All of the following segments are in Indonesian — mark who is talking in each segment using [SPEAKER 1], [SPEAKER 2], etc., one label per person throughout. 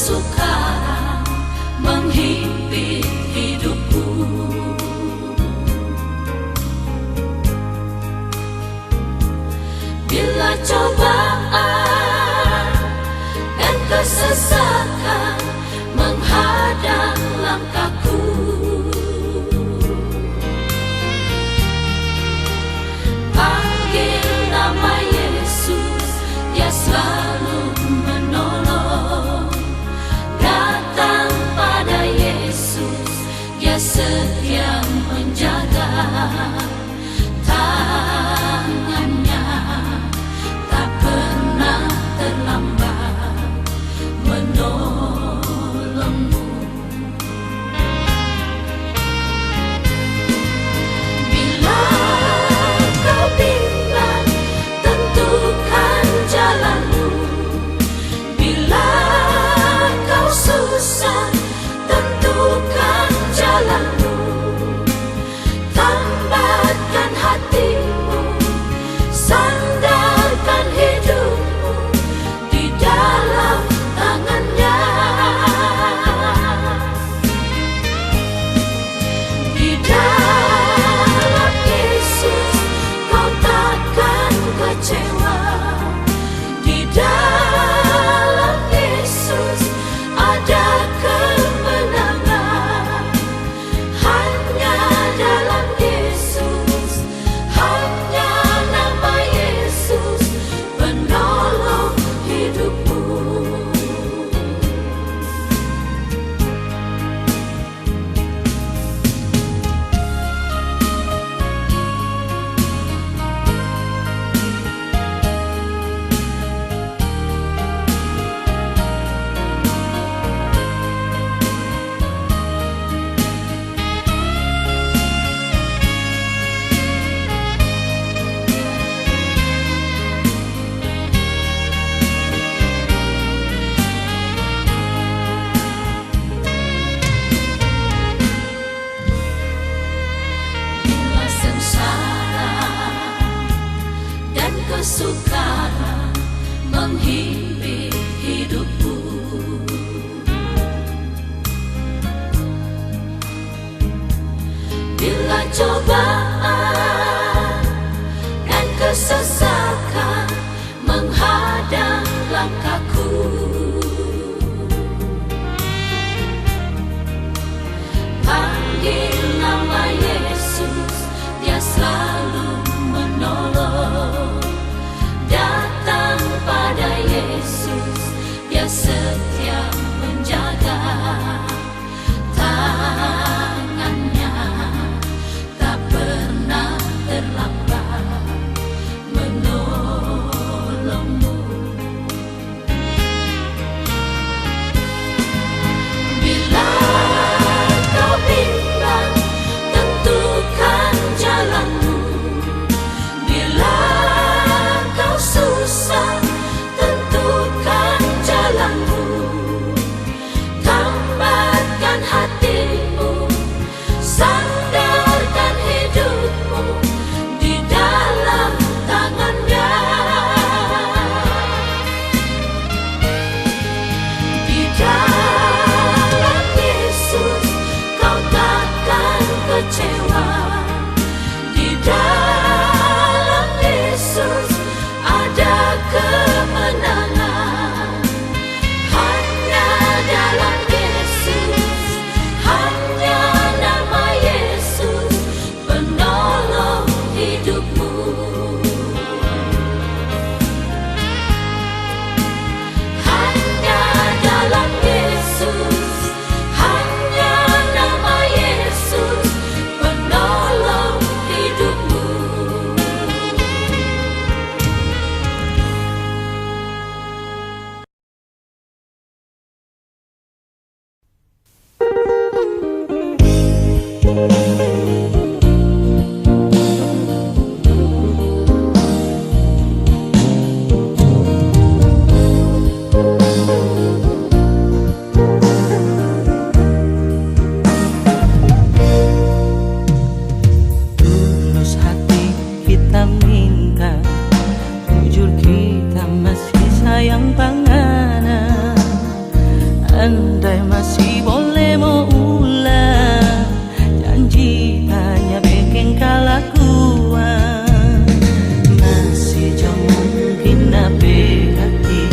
[SPEAKER 1] kesukaran menghimpit hidupku. Bila cobaan dan kesesakan menghadang langkahku, panggil nama Yesus, Dia selalu menolong. Datang pada Yesus, Dia setia menjaga. Tangannya tak pernah terlambat menolongmu. Bila kau bimbang, tentukan jalanmu. Bila kau susah, tentukan jalanmu. Tambatkan hatimu, sandarkan hidupmu di dalam tangannya. Di dalam Yesus kau takkan kecewa. Di dalam Yesus ada kemenangan. Hanya dalam Yesus, hanya nama Yesus penolong hidupku. Bila sengsara dan kesukaran menghimpit hidupku, bila cobaan dan kesesakan menghadang langkahku, panggil nama Yesus, Dia selalu menolong. Datang pada Yesus, Dia setia menjaga. Tangannya tak pernah terlambat menolong.
[SPEAKER 2] Andai masih boleh mau ulang, janji hanya bikin kelakuan. Masih jauh mungkin nabe hati,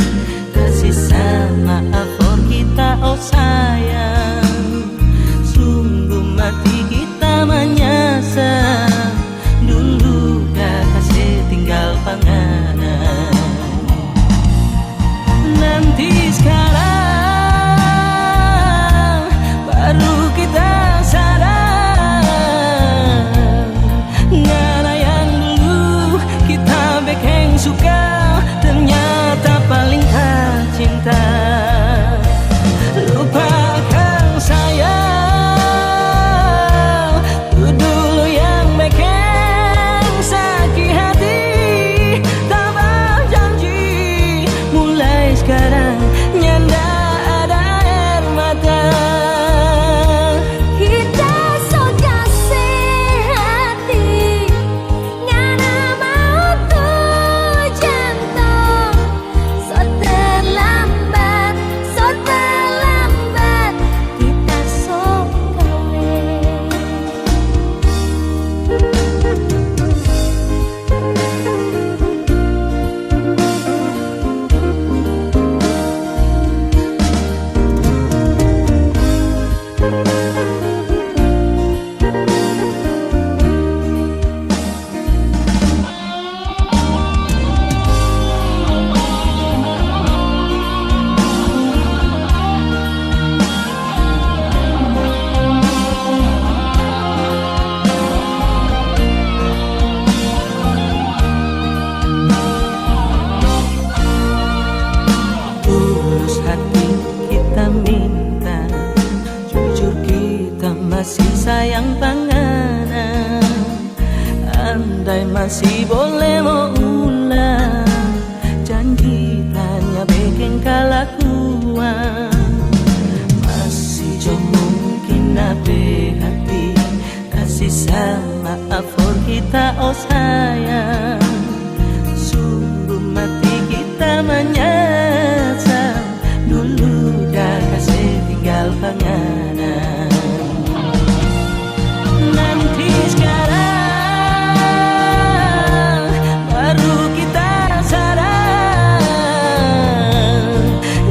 [SPEAKER 2] kasih sama for kita oh sayang. Sungguh mati kita menyasar, dulu dah kasih tinggal panganan. Nanti sekarang baru kita sadar, ngana yang dulu kita bikin suka, ternyata paling tak cinta. Lupakan sayang, itu dulu yang bikin sakit hati. Tak berjanji mulai sekarang nyanda ada air mata.
[SPEAKER 1] Kita so kasih hati, ngana mau tuh jantung. So terlambat, kita so kawin.
[SPEAKER 2] Tulus hati kita minta, jujur kita masih sayang panganan. Andai masih boleh mau ulang, janji hanya bikin kelakuan. Masih jauh mungkin nabe hati, kasih sama for kita oh sayang. Sungguh mati kita menyesal, dulu dah kasih tinggal panganan. Nanti sekarang baru kita sadar,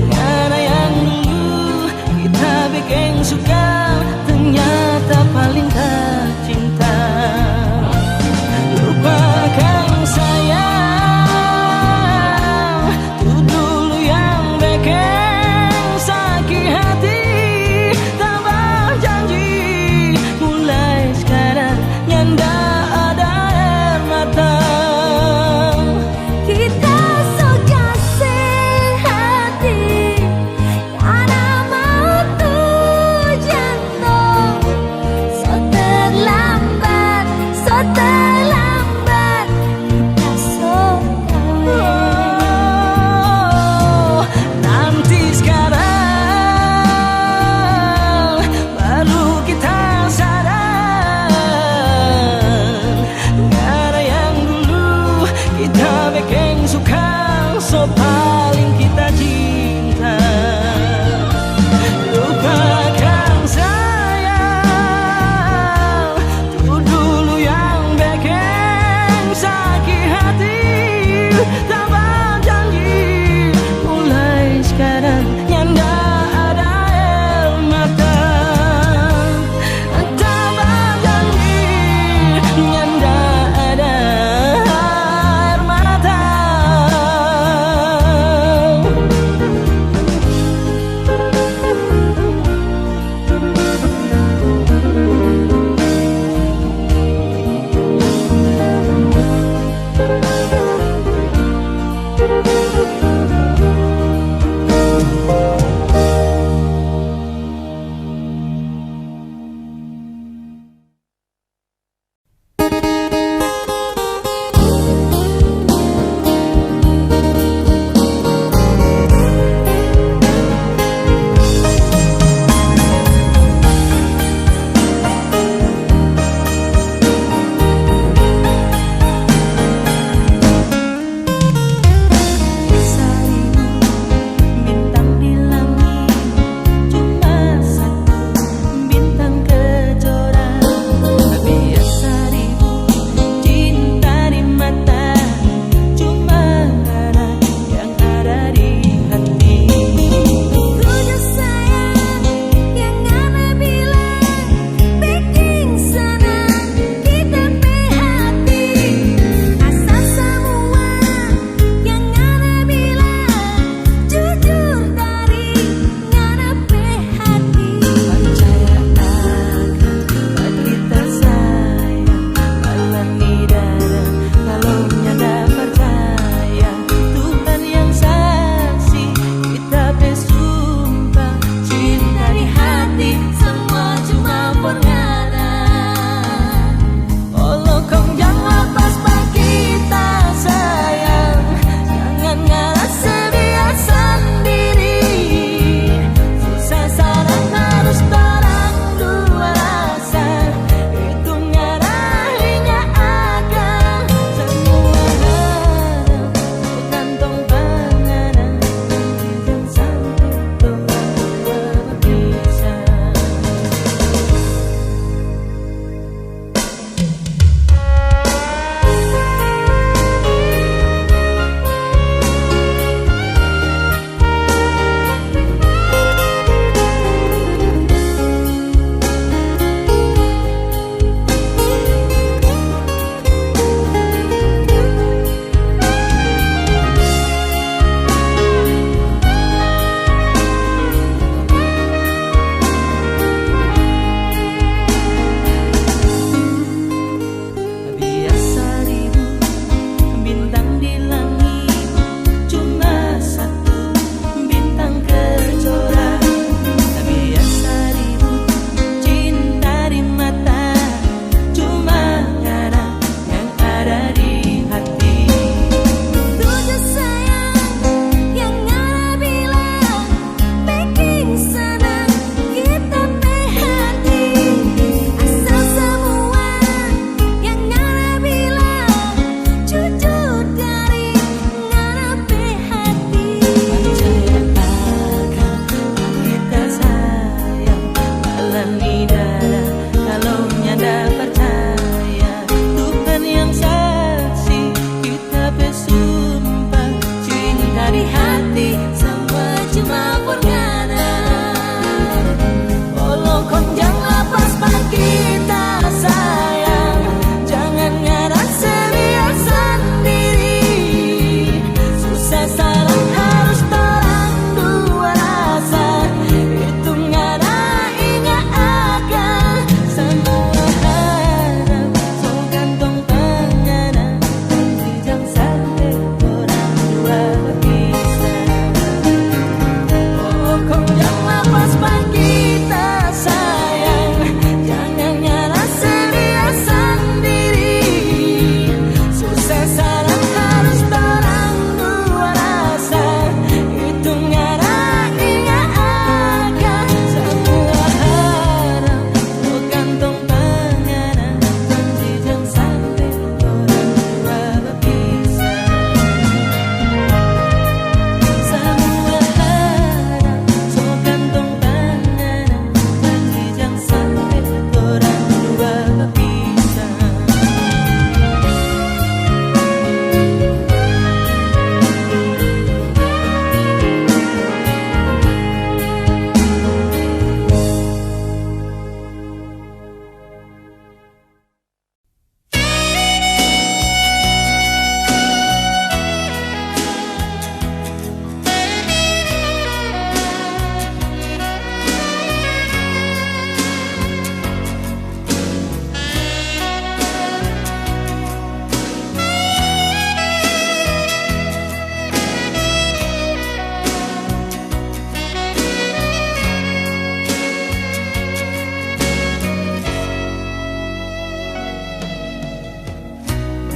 [SPEAKER 2] ngana yang dulu kita bikin suka, ternyata paling tak cinta. Lupakan sayang, itu dulu yang bikin sakit hati. Tak berjanji mulai sekarang nyanda ada air mata.
[SPEAKER 1] Kita so kasih hati, ngana mau tuh jantung.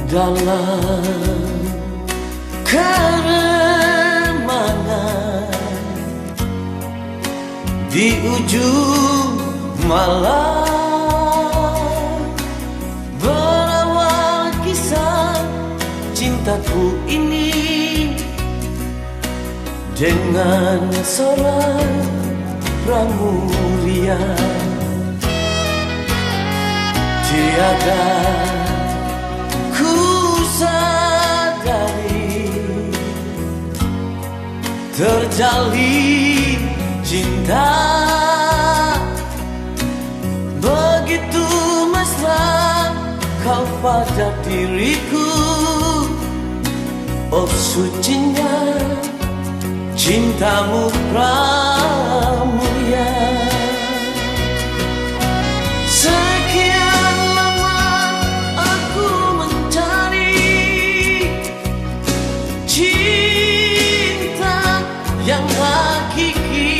[SPEAKER 2] dalam keremangan di ujung malam, berawal kisah cintaku ini dengan seorang pramuria. Tiada ku sadari terjalin cinta begitu mesra kau pada diriku. Oh sucinya cintamu pramuria. Sekian lama aku mencari cinta yang hakiki,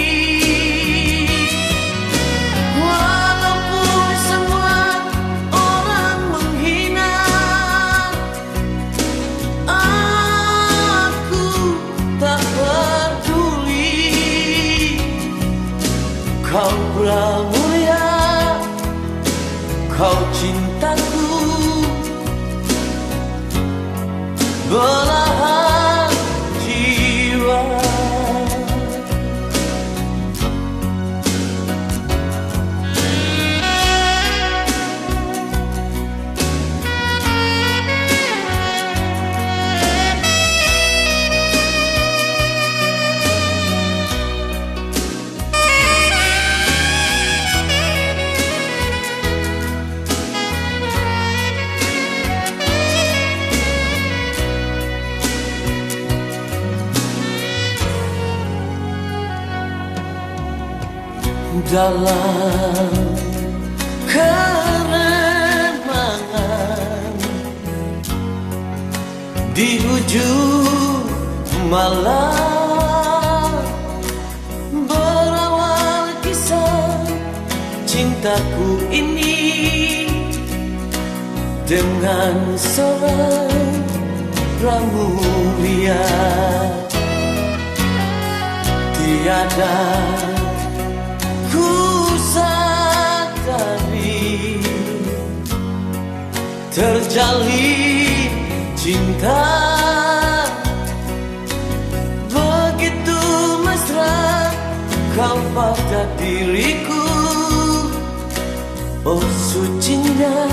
[SPEAKER 2] walaupun semua orang menghina, aku tak peduli. Kau pramuria, kau cintaku, belahan jiwa. Dalam keremangan di ujung malam, berawal kisah cintaku ini dengan seorang pramuria. Tiada ku sadari terjalin cinta begitu mesra kau pada diriku. Oh sucinya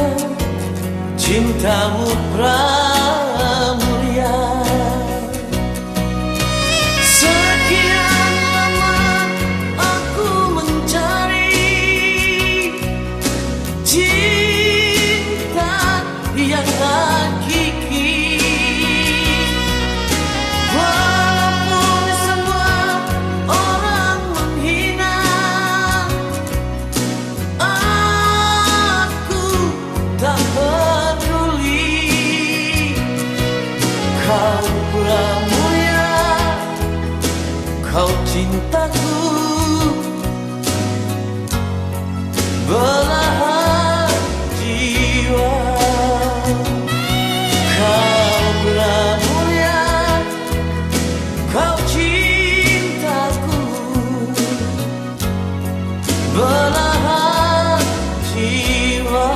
[SPEAKER 2] cintamu pramuria. Sekian lama aku mencari cinta yang hakiki, walaupun semua orang menghina, aku tak peduli. Kau pramuria, kau cintaku, belahan jiwa. Kau pramuria, kau cintaku, belahan jiwa.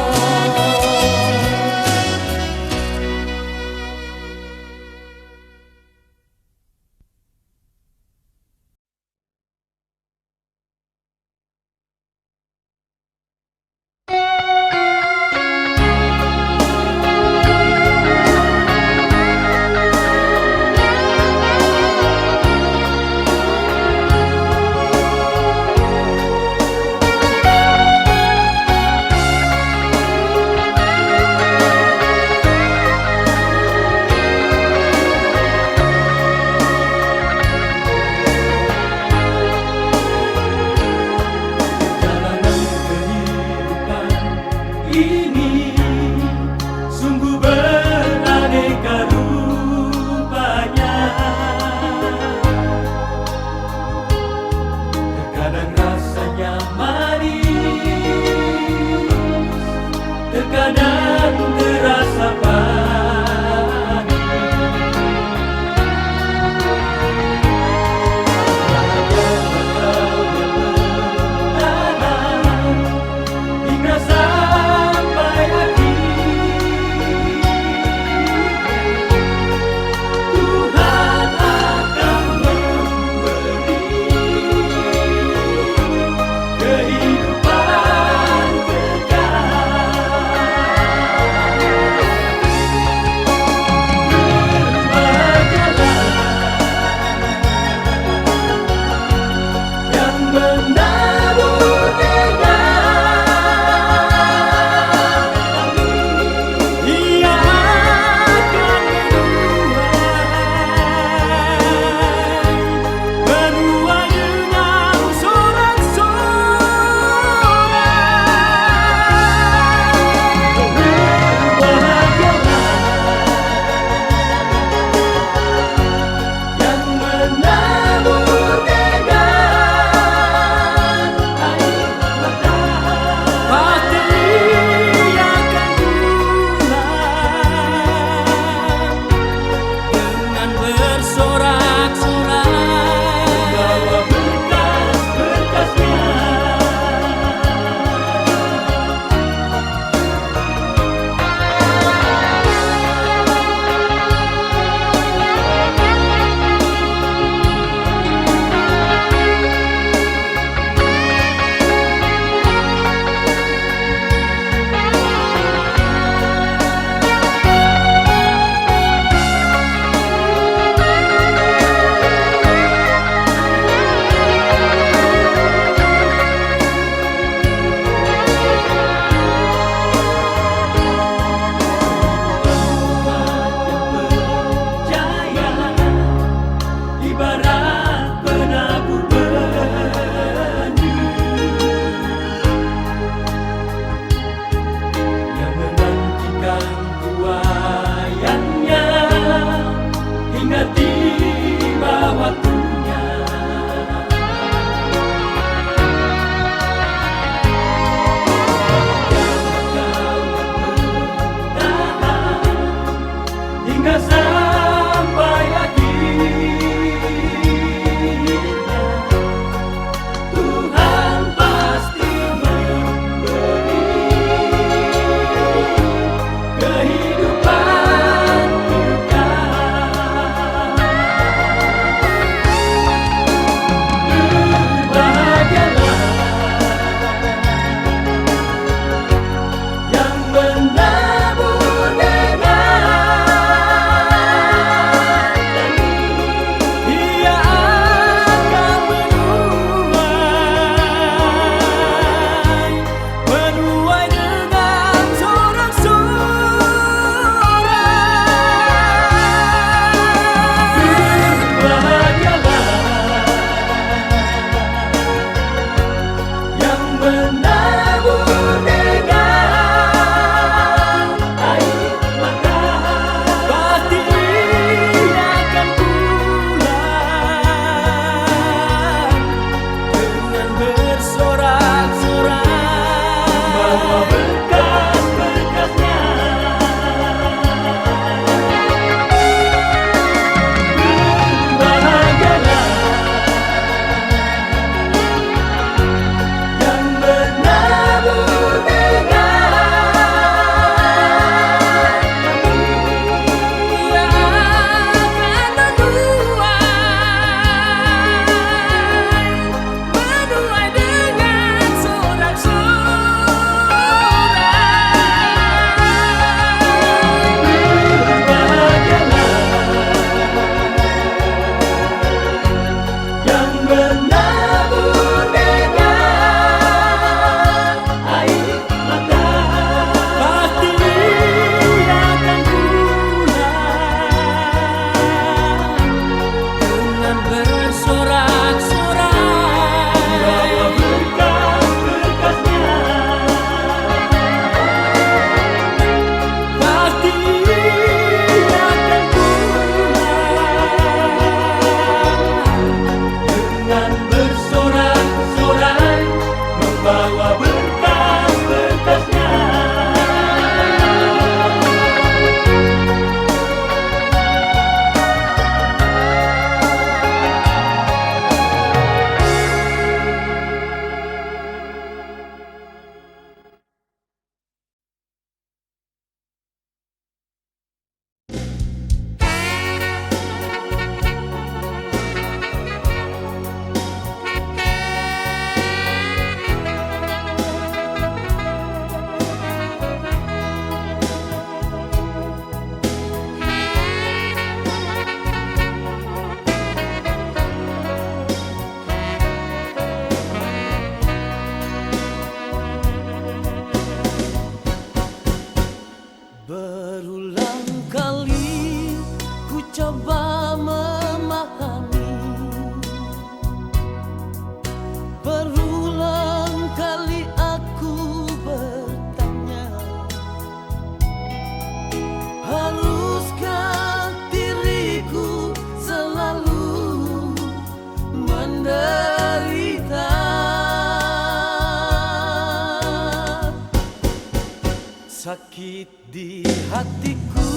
[SPEAKER 2] Sakit di hatiku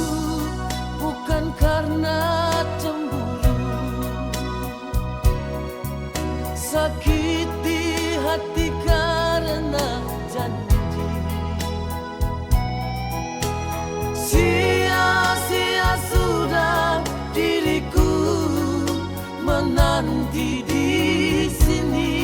[SPEAKER 2] bukan karena cemburu, sakit di hati karena janji. Sia-sia sudah diriku menanti di sini.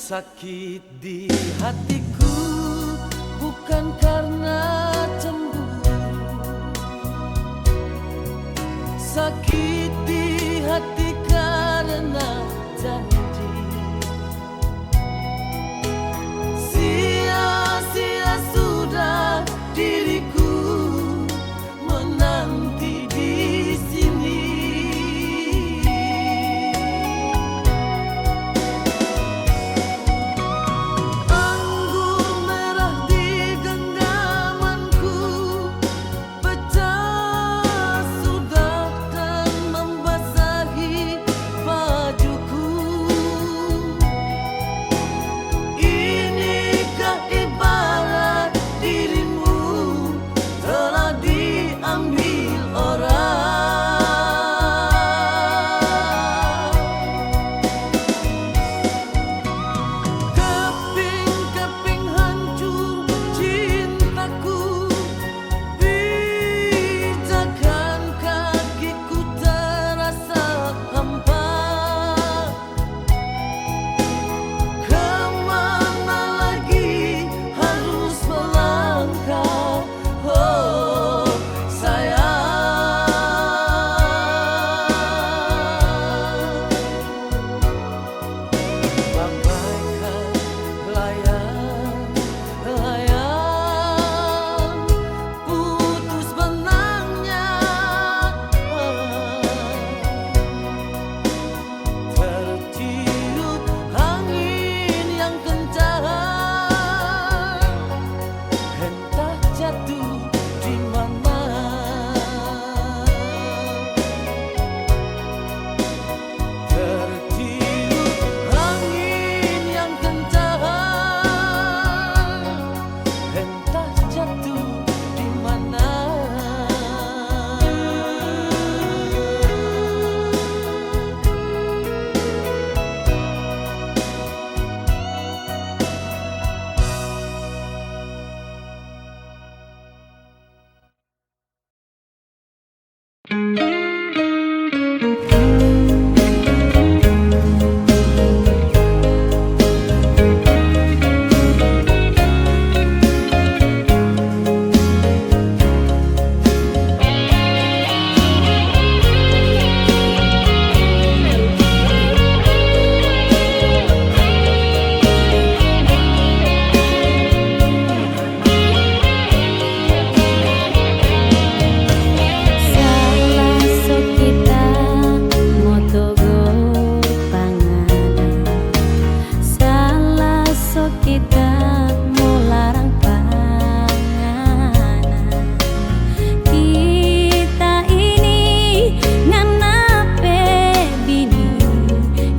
[SPEAKER 2] Sakit di hatiku bukan karena cemburu, sakit di hati karena janji. Sia-sia sudah diriku menanti di sini.
[SPEAKER 1] kita mau larang panganan. Kita ini nganape bini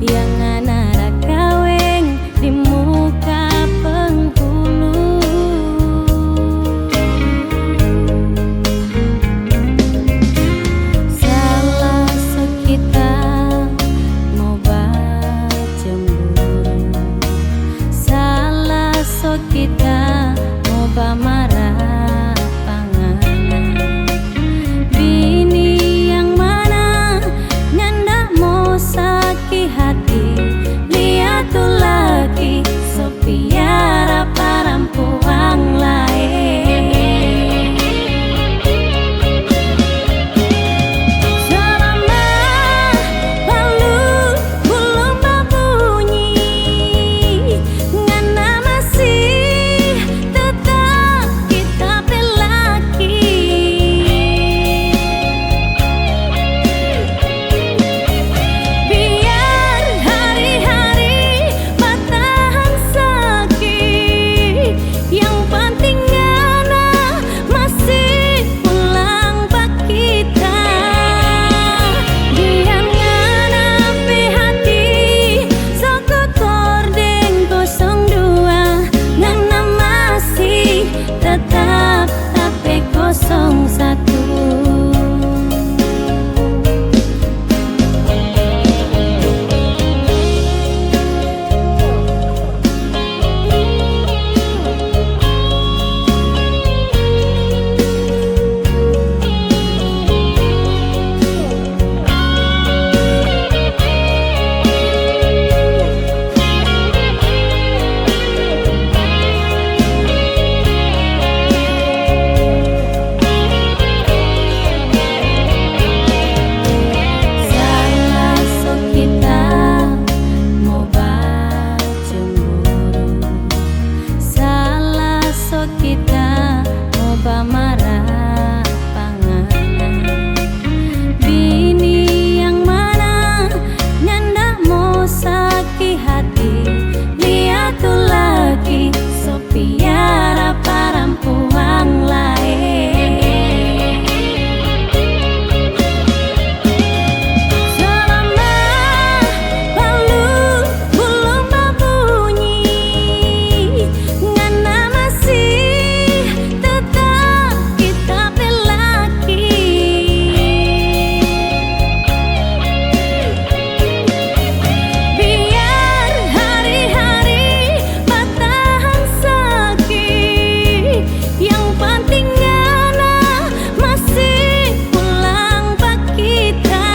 [SPEAKER 1] yang nganara kaweng di muka penghulu. Salah sekita mau bacemburu, salah sekita mau bamarah panganan. Bini yang mana nyandak mau sakit hati, lihat tuh lagi sepiara parampuang lain. Selama lalu belum berbunyi, ngana masih tetap kita pelaki. Biar hari-hari bertahan sakit, yang penting ngana masih pulang pak kita. Diam ngana pe hati sokotor deng 02, ngana masih tetap tapi 01. Salah sekita mau bacemburu, salah sekita mau bamarah panganan. Bini yang mana nyandak mau sakit hati, lihat tuh lagi sepiara parampuang lain. Selama lalu belum berbunyi, ngana masih tetap kita pelaki. Biar hari-hari bertahan sakit, yang penting ngana masih pulang pak kita.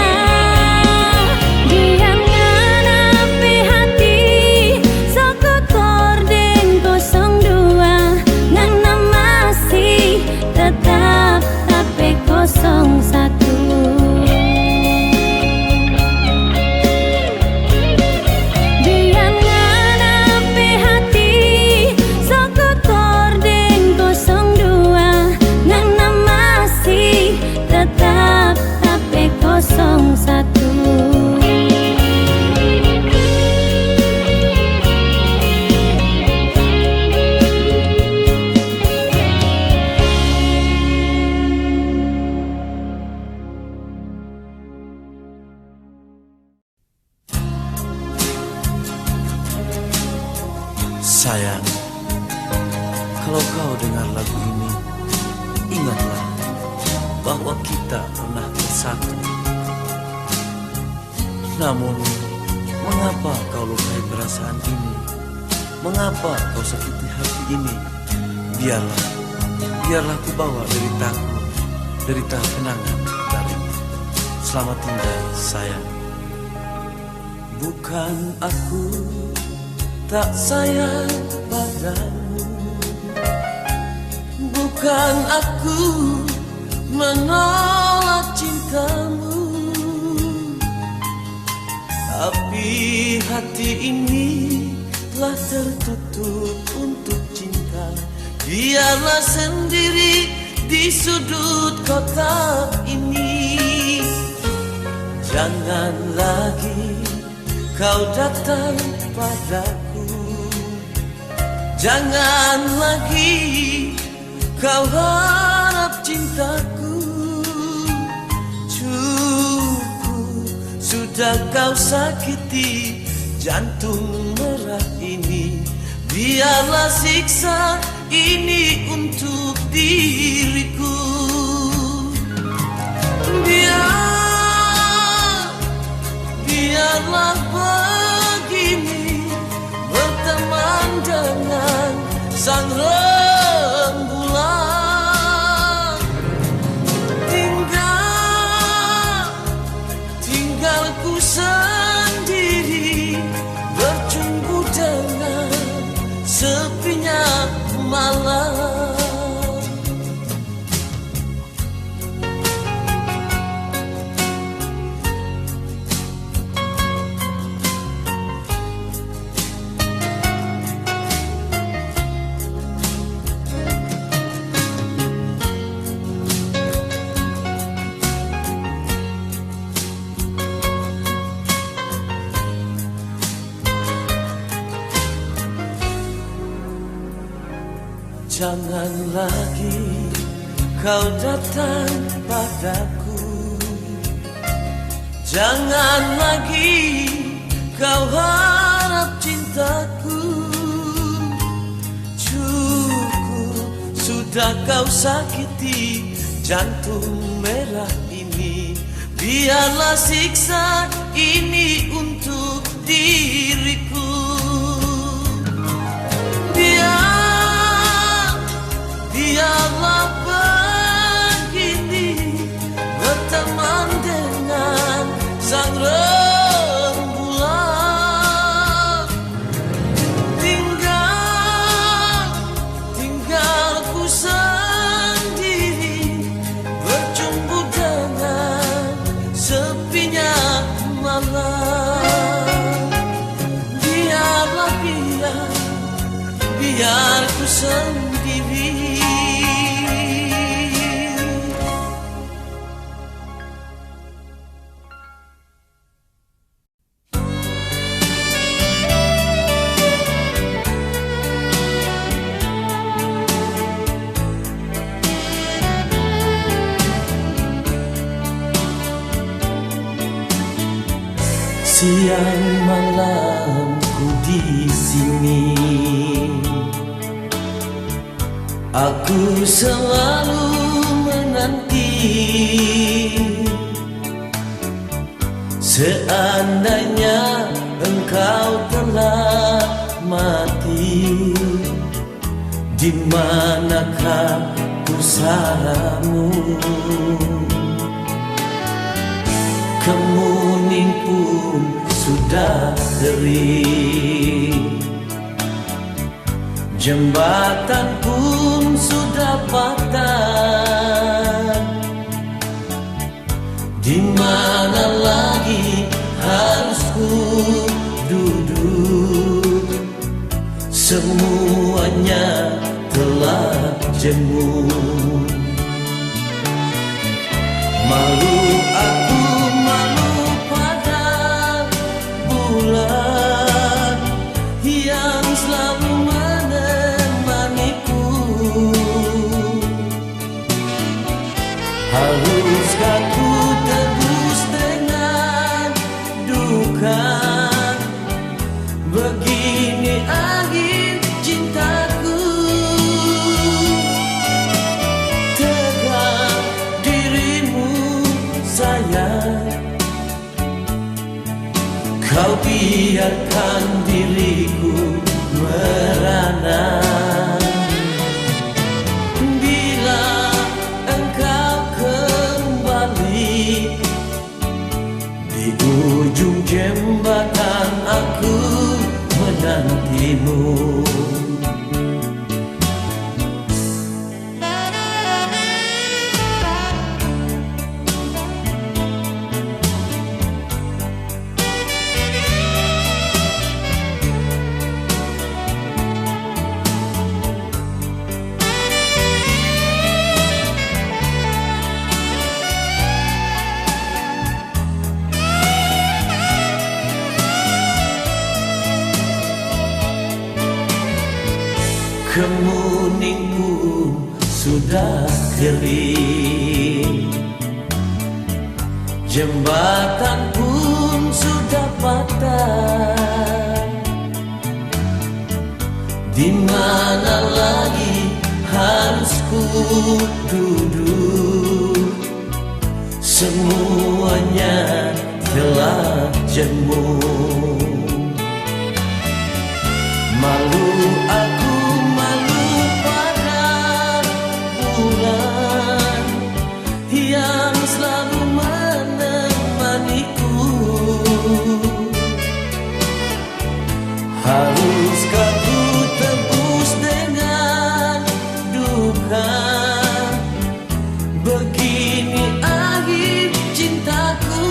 [SPEAKER 1] Diam ngana pe hati sokotor deng 02, ngana masih tetap tapi 01. Diam ngana pe hati sokotor deng 02, ngana masih tetap tapi 01.
[SPEAKER 3] Sayang, kalau kau dengar lagu ini, ingatlah bahwa kita pernah bersatu. Namun, mengapa kau lukai perasaan ini? Mengapa kau sakiti hati ini? Biarlah ku bawa deritaku, derita kenangan darimu. Selamat tinggal sayang. Bukan aku tak sayang padamu, bukan aku menolak cintamu, tapi hati ini telah tertutup untuk cinta. Biarlah sendiri di sudut kota ini. Jangan lagi kau datang padaku,
[SPEAKER 2] Jangan lagi kau harap cintaku. Cukup sudah kau sakiti jantung merah ini. Biarlah siksa ini untuk diriku. Biarlah begini, berteman dengan sang rembulan. Tinggalku sendiri, bercumbu dengan sepinya malam. Jangan lagi kau datang padaku. Jangan lagi kau harap cintaku. Cukup sudah kau sakiti jantung merah ini. Biarlah siksa ini untuk diriku. Biarlah begini, berteman dengan sang rembulan. Tinggalku sendiri, bercumbu dengan sepinya malam. Biar ku sendiri.
[SPEAKER 3] Siang malam ku di sini, aku selalu menanti. Seandainya engkau telah mati, di manakah pusaramu? Kemuning pun sudah kering, jembatan pun sudah patah. Di mana lagi harus ku duduk? Semuanya telah jemu. Malu aku, malu pada bulan yang selalu menemaniku. Haruskah ku tebus dengan duka? Begini akhir cintaku. Tegak dirimu sayang. Kemuning pun sudah kering, jembatan pun sudah patah. Di mana lagi harus ku duduk? Semuanya telah jemu. Malu aku, malu pada bulan yang selalu menemaniku. Haruskah ku tebus dengan duka? Begini akhir cintaku.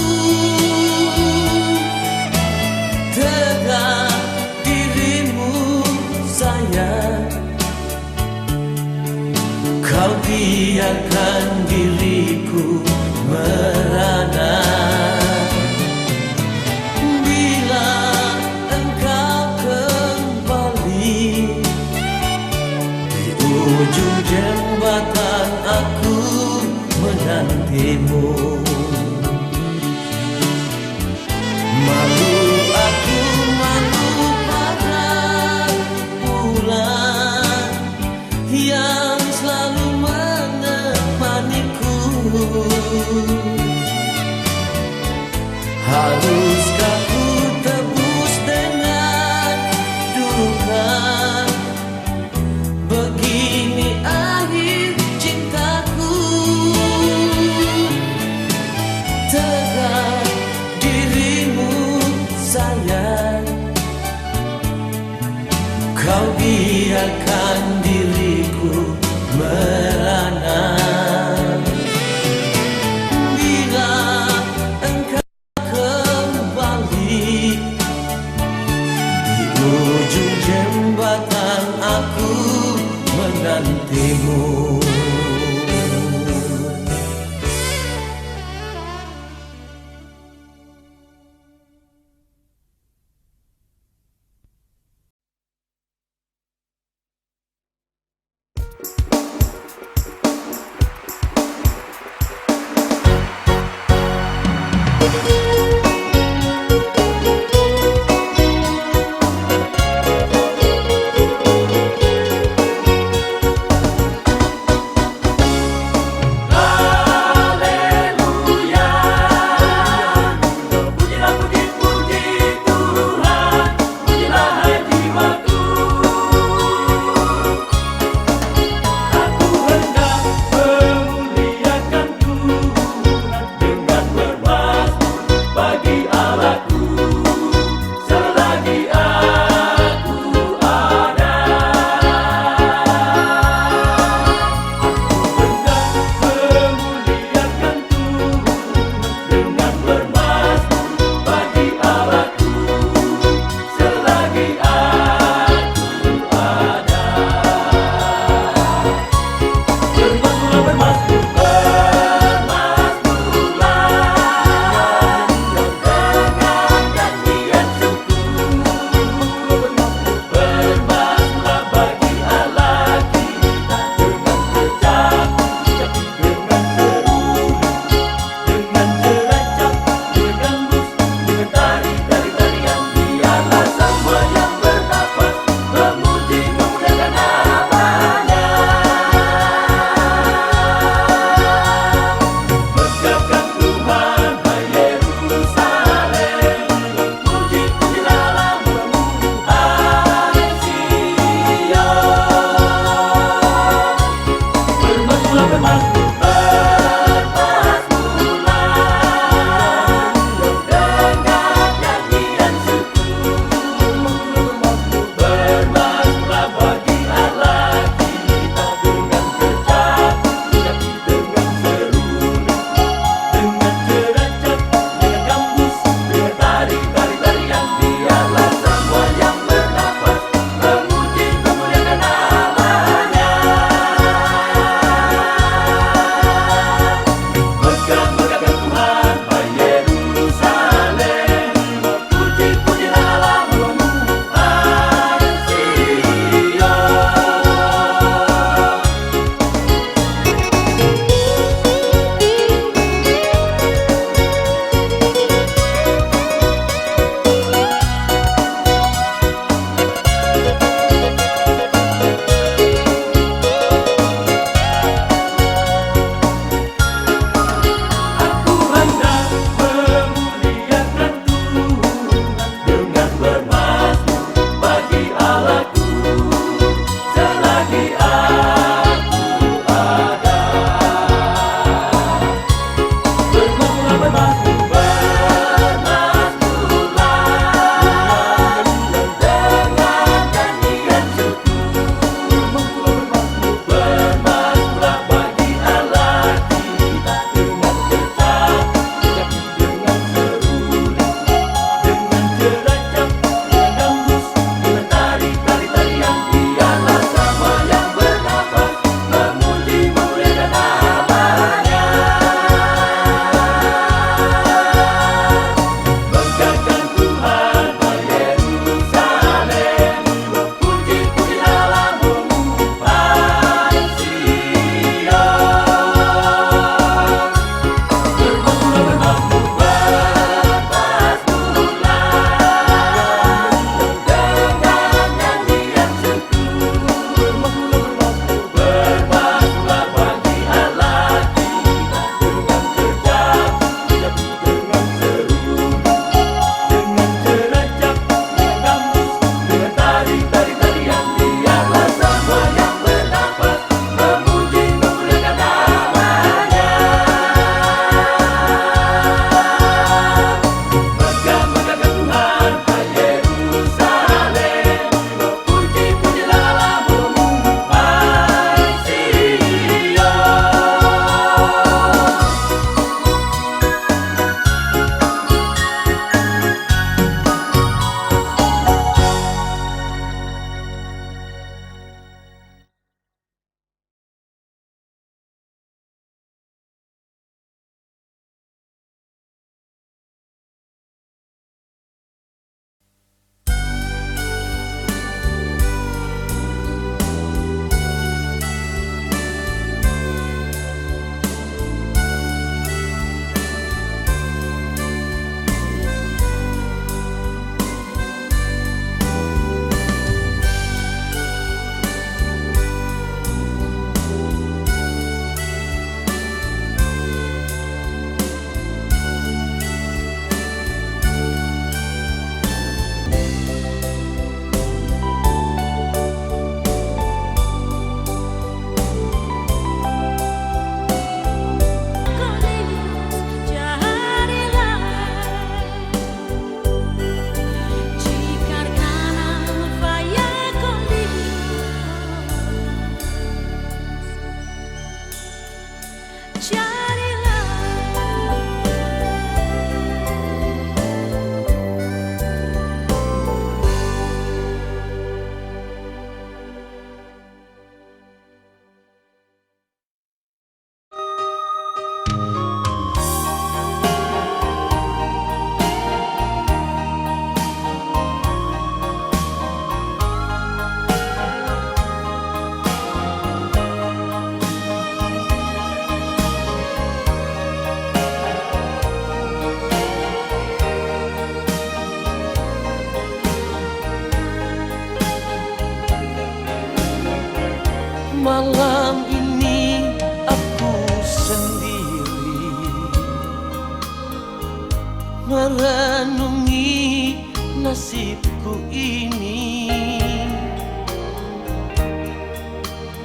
[SPEAKER 3] Tegak dirimu sayang, kau biarkan diriku merana. Bila engkau kembali, di ujung jembatan aku menantimu. Malu aku, malu pada bulan yang selalu menemaniku. Haruskah ku tebus dengan duka? Begini akhir cintaku. Tegak dirimu sayang, kau biarkan diriku merana. Bila engkau kembali, di ujung jembatan aku menantimu.
[SPEAKER 2] Malam ini aku sendiri merenungi nasibku ini.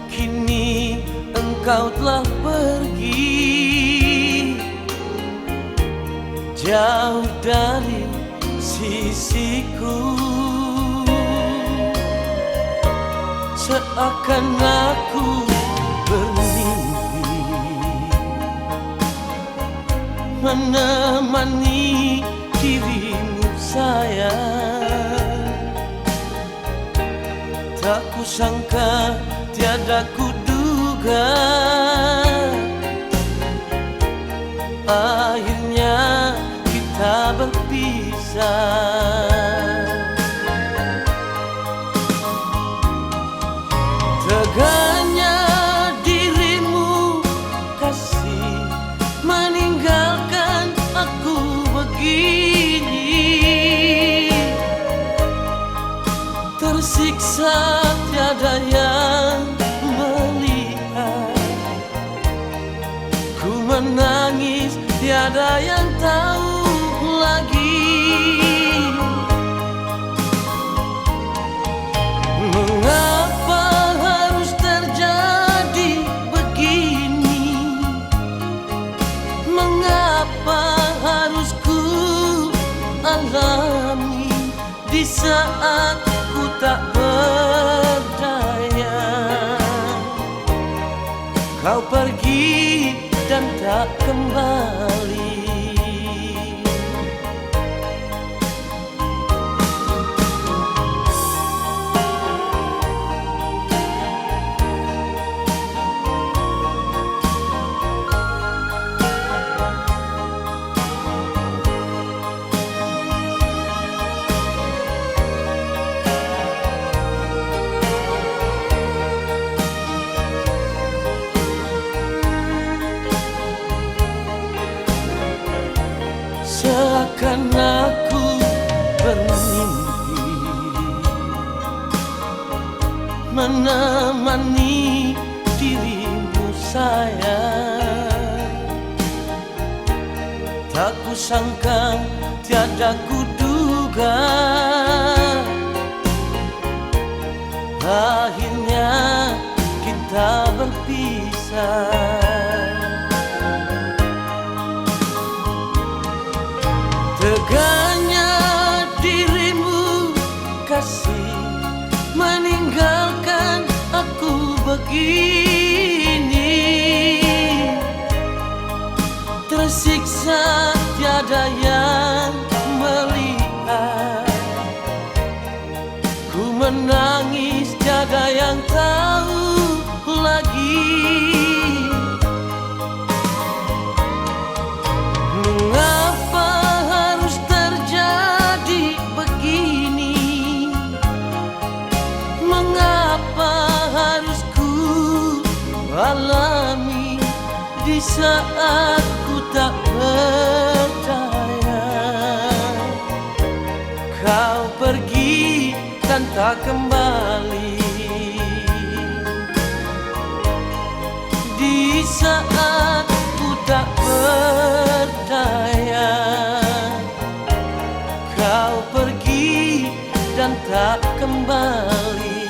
[SPEAKER 2] Kini engkau telah pergi jauh dari sisiku. Seakan aku bermimpi menemani dirimu sayang. Tak kusangka, tiada kuduga, akhirnya kita berpisah. Teganya dirimu kasih meninggalkan aku begini. Tersiksa tiada yang melihat, ku menangis tiada yang tahu lagi. Mengapa harus terjadi begini? Mengapa harus ku alami di saat ku tak berdaya? Kau pergi dan tak kembali. Seakan aku bermimpi menemani dirimu sayang. Tak kusangka, tiada kuduga, akhirnya kita berpisah. Teganya dirimu kasih meninggalkan aku begini. Tersiksa tiada yang melihat, ku menangis tiada yang tahu lagi. Alami di saat ku tak berdaya. Kau pergi dan tak kembali. Di saat ku tak berdaya, kau pergi dan tak kembali.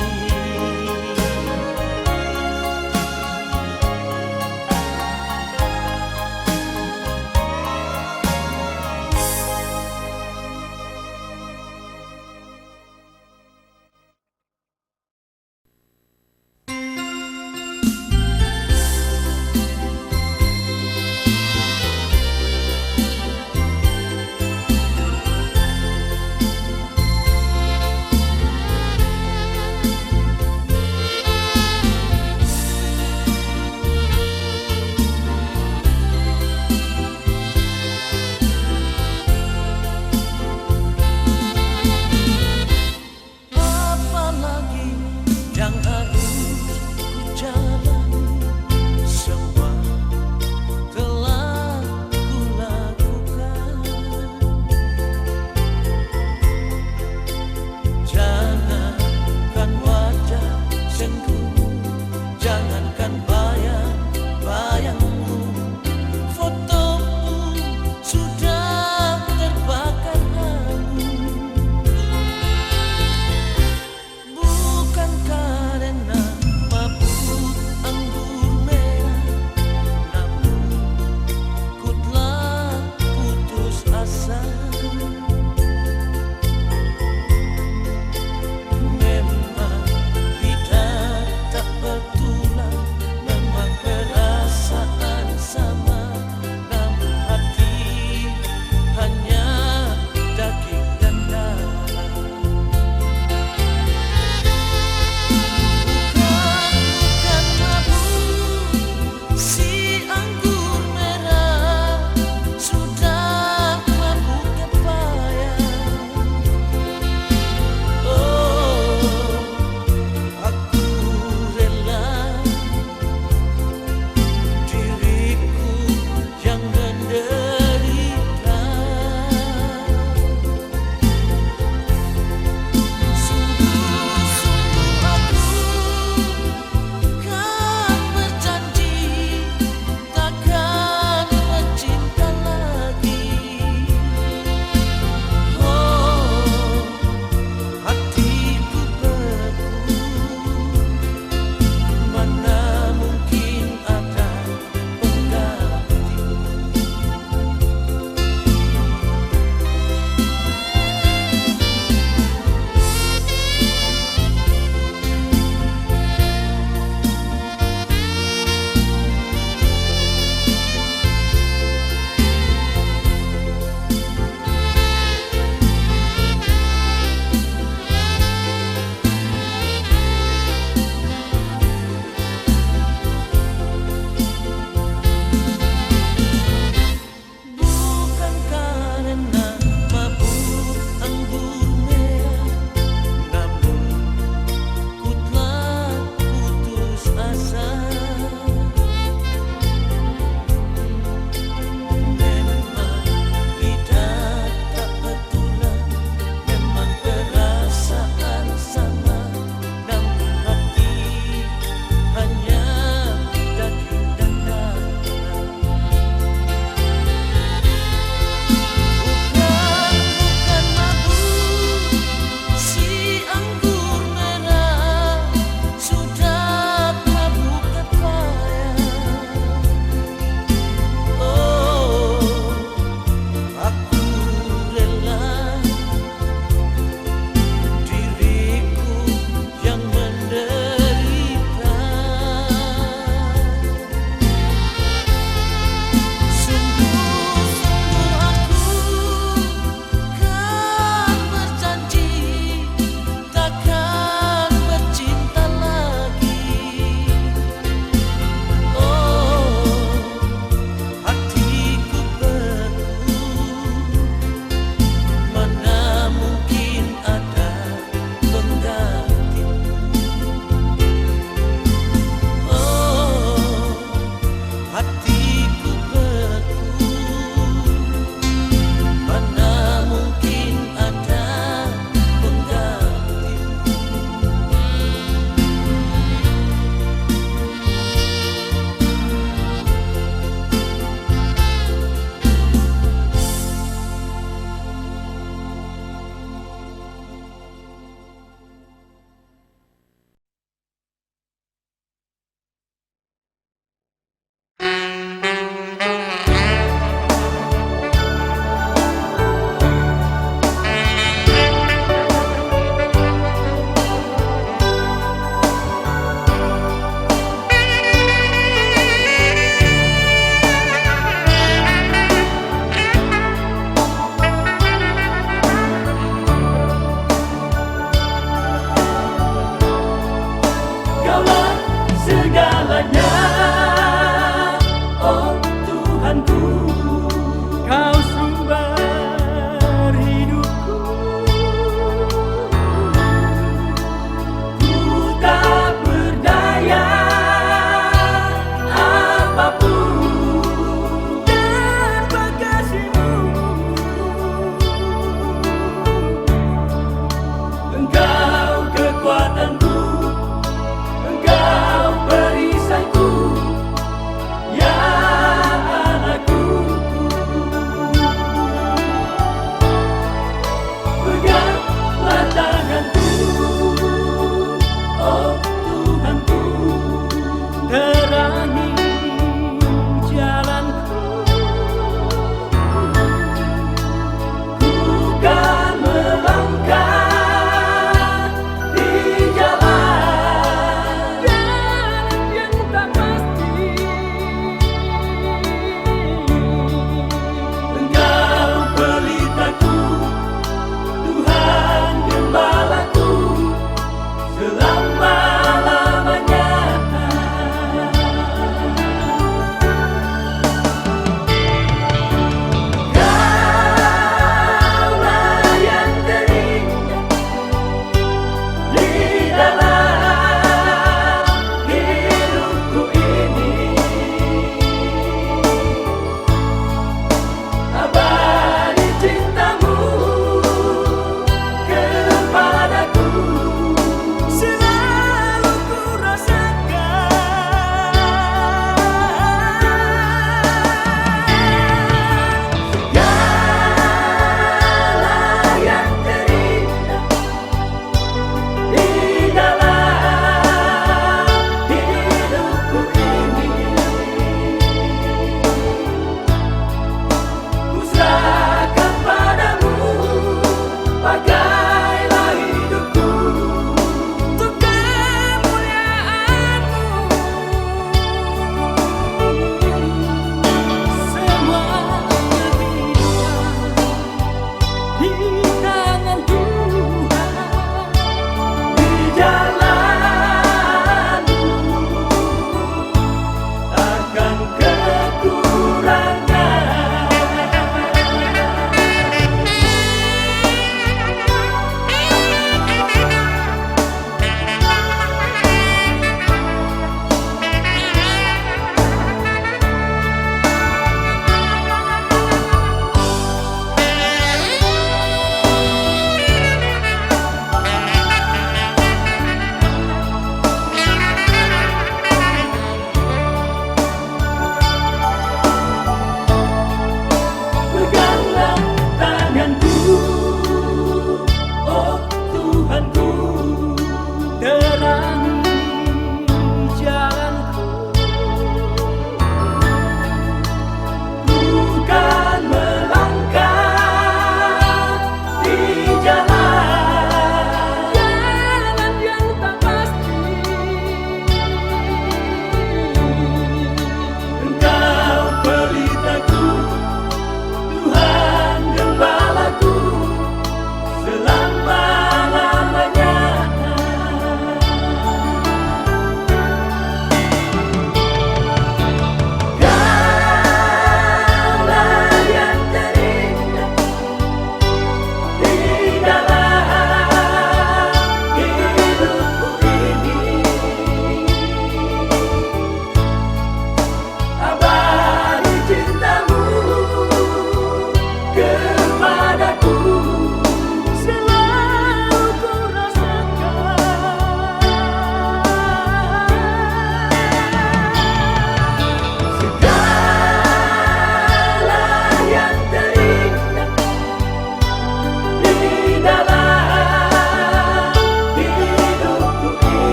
[SPEAKER 2] rasa. Memang lidah tak betulan, memang perasaan sama, namun hati hanya daging dan darah. Bukan mabuk si anggur merah, sudah mabuk payah. Oh, aku rela diriku yang menderita. Sungguh-sungguh aku kan berjanji takkan bercinta lagi. Oh, hatiku beku, mana mungkin ada pengganti. Oh, hatiku beku, mana mungkin ada pengganti. Kaulah segalanya, oh Tuhanku. Kau sumber hidupku. Ku tak berdaya apapun tanpa kasih-Mu. Engkau kekuatanku, Engkau perisaiku.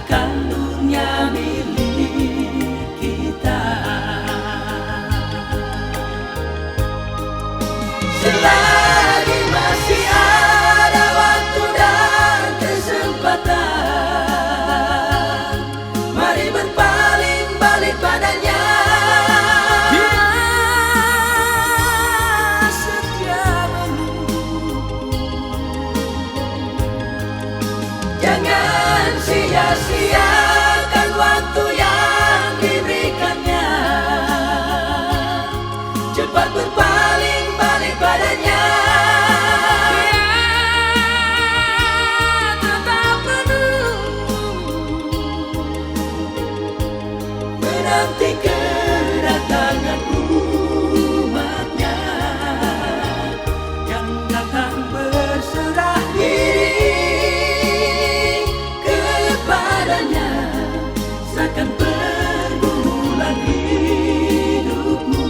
[SPEAKER 2] seakan dunia milik kita. Selagi masih ada waktu dan kesempatan, mari berpaling balik padanya. Dia setia menunggu. Jangan sia-siakan waktu yang diberikannya. Cepat berpaling balik padanya. Dia tetap menunggu, menanti kedatangan umatnya yang datang berserah diri kepadanya. Seakan pergumulan hidupmu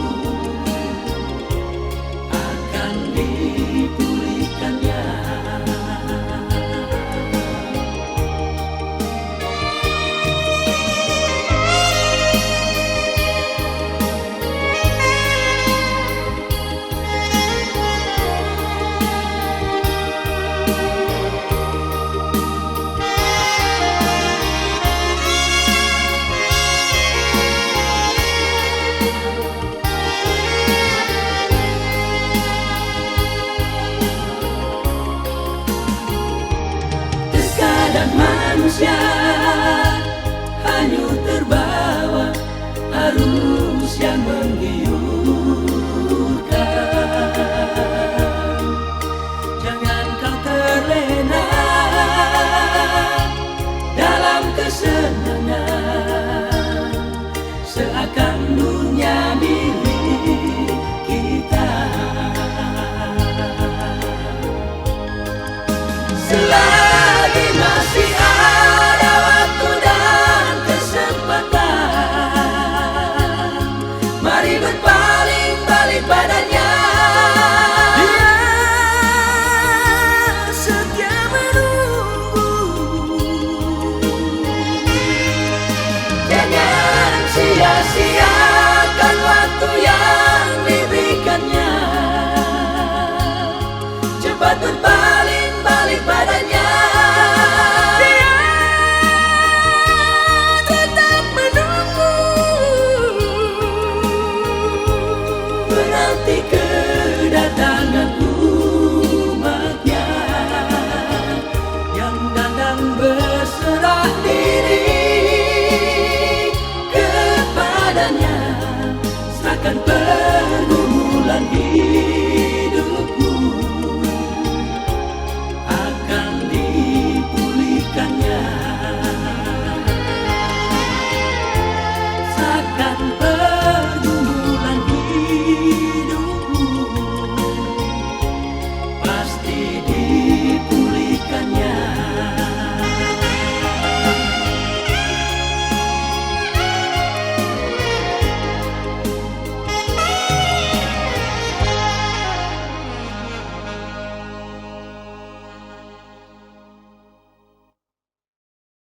[SPEAKER 2] akan dipulihkannya. Terkadang manusia hanyut terbawa arus yang menggiurkan. Jangan kau terlena dalam kesenangan, seakan dunia milik kita. Selagi masih ada waktu dan kesempatan, mari berpaling balik padanya. Dia setia menunggu. Jangan sia-siakan waktu yang diberikannya. Cepat berpaling balik padanya. Dia tetap menunggu, menanti kedatangan umatnya yang datang berserah diri kepadanya. Seakan pergumulan hidup